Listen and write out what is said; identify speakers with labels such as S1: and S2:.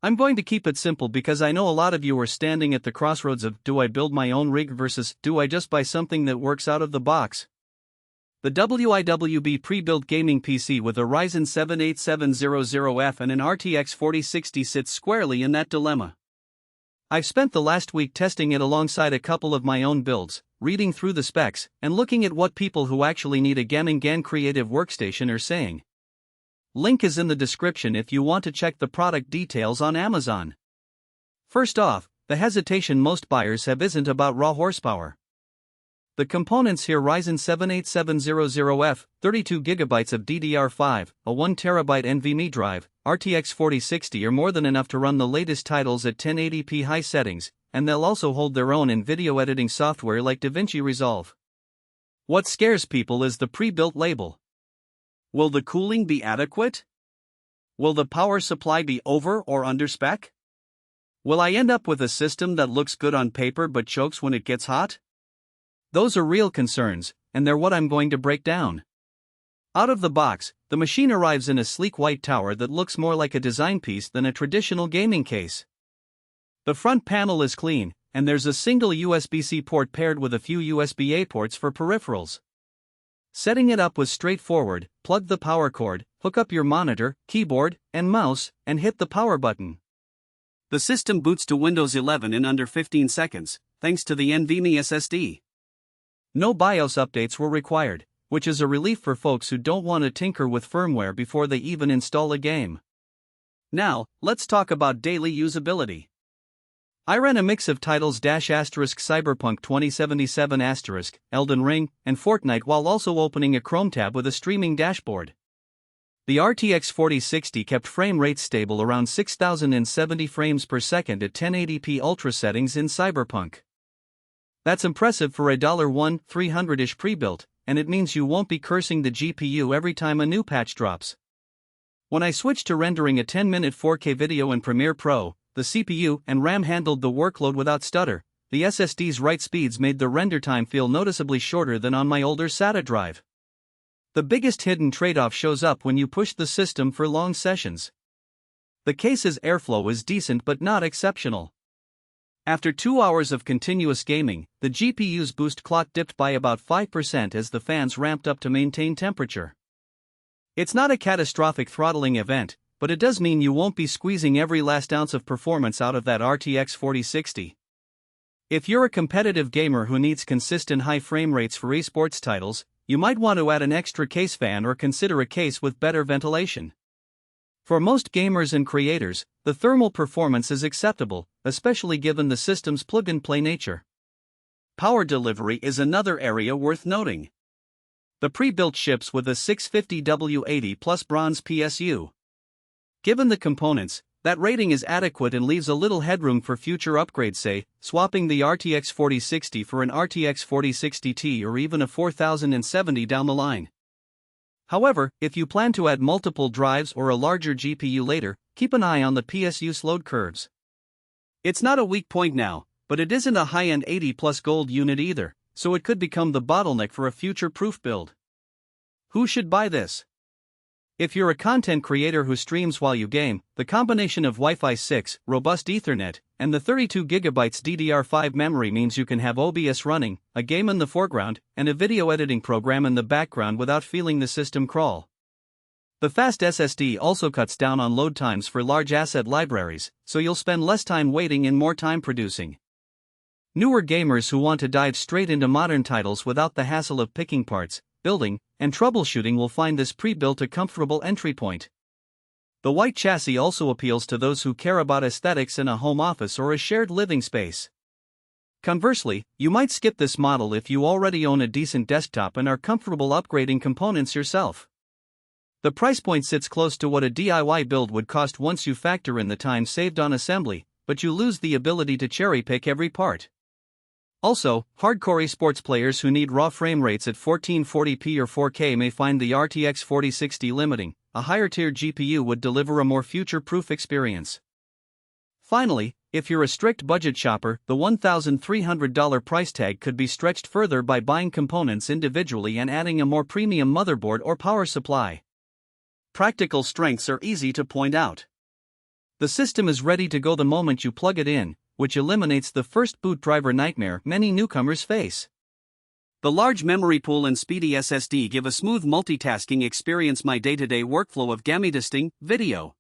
S1: I'm going to keep it simple because I know a lot of you are standing at the crossroads of, do I build my own rig versus, do I just buy something that works out of the box? The WIWB Prebuilt gaming PC with a Ryzen 7 8700F and an RTX 4060 sits squarely in that dilemma. I've spent the last week testing it alongside a couple of my own builds, reading through the specs, and looking at what people who actually need a gaming creative workstation are saying. Link is in the description if you want to check the product details on Amazon. First off, the hesitation most buyers have isn't about raw horsepower. The components here: Ryzen 7 8700F, 32GB of DDR5, a 1TB NVMe drive, RTX 4060 are more than enough to run the latest titles at 1080p high settings, and they'll also hold their own in video editing software like DaVinci Resolve. What scares people is the pre-built label. Will the cooling be adequate? Will the power supply be over or under spec? Will I end up with a system that looks good on paper but chokes when it gets hot? Those are real concerns, and they're what I'm going to break down. Out of the box, the machine arrives in a sleek white tower that looks more like a design piece than a traditional gaming case. The front panel is clean, and there's a single USB-C port paired with a few USB-A ports for peripherals. Setting it up was straightforward: plug the power cord, hook up your monitor, keyboard, and mouse, and hit the power button. The system boots to Windows 11 in under 15 seconds, thanks to the NVMe SSD. No BIOS updates were required, which is a relief for folks who don't want to tinker with firmware before they even install a game. Now, let's talk about daily usability. I ran a mix of titles Cyberpunk 2077 Elden Ring, and Fortnite while also opening a Chrome tab with a streaming dashboard. The RTX 4060 kept frame rates stable around 6070 frames per second at 1080p ultra settings in Cyberpunk. That's impressive for a $300-ish pre-built, and it means you won't be cursing the GPU every time a new patch drops. When I switched to rendering a 10-minute 4K video in Premiere Pro, the CPU and RAM handled the workload without stutter. The SSD's write speeds made the render time feel noticeably shorter than on my older SATA drive. The biggest hidden trade-off shows up when you push the system for long sessions. The case's airflow is decent but not exceptional. After 2 hours of continuous gaming, the GPU's boost clock dipped by about 5% as the fans ramped up to maintain temperature. It's not a catastrophic throttling event, but it does mean you won't be squeezing every last ounce of performance out of that RTX 4060. If you're a competitive gamer who needs consistent high frame rates for esports titles, you might want to add an extra case fan or consider a case with better ventilation. For most gamers and creators, the thermal performance is acceptable, especially given the system's plug-and-play nature. Power delivery is another area worth noting. The pre-built ships with a 650W80 plus bronze PSU. Given the components, that rating is adequate and leaves a little headroom for future upgrades, say, swapping the RTX 4060 for an RTX 4060 Ti or even a 4070 down the line. However, if you plan to add multiple drives or a larger GPU later, keep an eye on the PSU's load curves. It's not a weak point now, but it isn't a high-end 80+ gold unit either, so it could become the bottleneck for a future-proof build. Who should buy this? If you're a content creator who streams while you game, the combination of Wi-Fi 6, robust Ethernet, and the 32GB DDR5 memory means you can have OBS running, a game in the foreground, and a video editing program in the background without feeling the system crawl. The fast SSD also cuts down on load times for large asset libraries, so you'll spend less time waiting and more time producing. Newer gamers who want to dive straight into modern titles without the hassle of picking parts, building, and troubleshooting will find this pre-built a comfortable entry point. The white chassis also appeals to those who care about aesthetics in a home office or a shared living space. Conversely, you might skip this model if you already own a decent desktop and are comfortable upgrading components yourself. The price point sits close to what a DIY build would cost once you factor in the time saved on assembly, but you lose the ability to cherry-pick every part. Also, hardcore esports players who need raw frame rates at 1440p or 4K may find the RTX 4060 limiting. A higher-tier GPU would deliver a more future-proof experience. Finally, if you're a strict budget shopper, the $1,300 price tag could be stretched further by buying components individually and adding a more premium motherboard or power supply. Practical strengths are easy to point out. The system is ready to go the moment you plug it in, which eliminates the first boot driver nightmare many newcomers face. The large memory pool and speedy SSD give a smooth multitasking experience. My day-to-day workflow of gaming, video